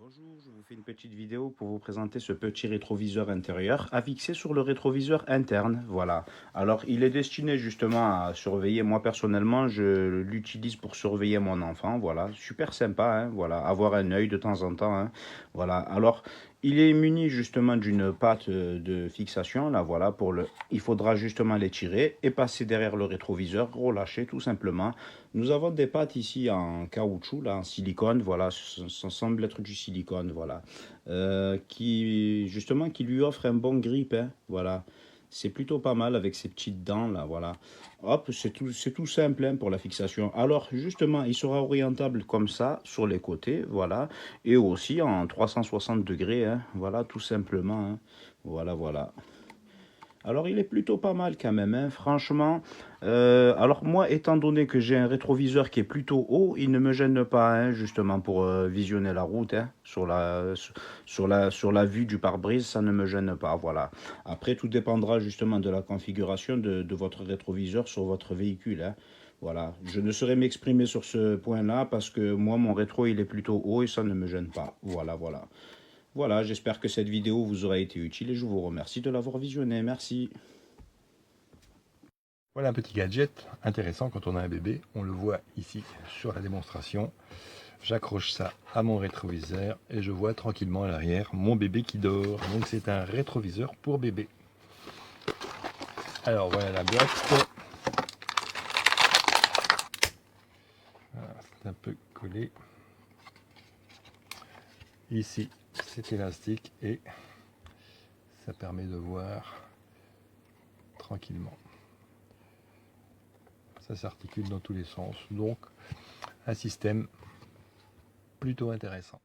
Bonjour, je vous fais une petite vidéo pour vous présenter ce petit rétroviseur intérieur à fixer sur le rétroviseur interne. Voilà. Alors, il est destiné justement à surveiller. Moi, personnellement, je l'utilise pour surveiller mon enfant. Voilà. Super sympa, hein. Voilà. Avoir un œil de temps en temps, hein. Voilà. Alors, il est muni justement d'une patte de fixation. Là, voilà. Il faudra justement l'étirer et passer derrière le rétroviseur, relâcher tout simplement. Nous avons des pattes ici en caoutchouc, là, en silicone, voilà, ça semble être du silicone, voilà, qui lui offre un bon grip, hein, voilà. C'est plutôt pas mal avec ces petites dents là, voilà. Hop, c'est tout simple hein, pour la fixation. Alors justement, il sera orientable comme ça sur les côtés, voilà, et aussi en 360 degrés, hein, voilà, tout simplement, hein. Voilà, voilà. Alors il est plutôt pas mal quand même, hein, franchement. Alors moi, étant donné que j'ai un rétroviseur qui est plutôt haut, il ne me gêne pas, hein, justement pour visionner la route, hein, sur la vue du pare-brise, ça ne me gêne pas, voilà. Après, tout dépendra justement de la configuration de votre rétroviseur sur votre véhicule, hein. Voilà, je ne saurais m'exprimer sur ce point-là parce que moi, mon rétro, il est plutôt haut et ça ne me gêne pas. Voilà, voilà. Voilà, j'espère que cette vidéo vous aura été utile et je vous remercie de l'avoir visionnée. Merci. Voilà un petit gadget intéressant quand on a un bébé. On le voit ici sur la démonstration. J'accroche ça à mon rétroviseur et je vois tranquillement à l'arrière mon bébé qui dort. Donc c'est un rétroviseur pour bébé. Alors voilà la boîte. Voilà, c'est un peu collé. Ici c'est élastique et ça permet de voir tranquillement. Ça s'articule dans tous les sens. Donc un système plutôt intéressant.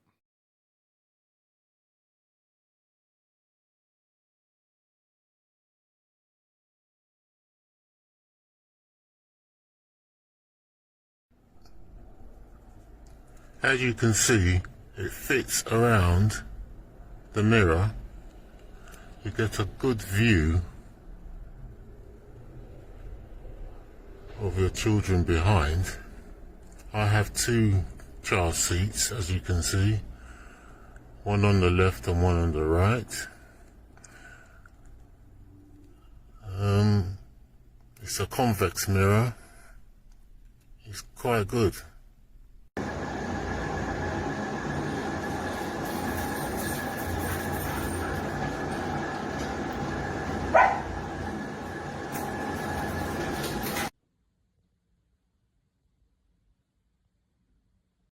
As you can see, it fits around the mirror. You get a good view of your children behind. I have two child seats, as you can see, one on the left and one on the right. It's a convex mirror. It's quite good.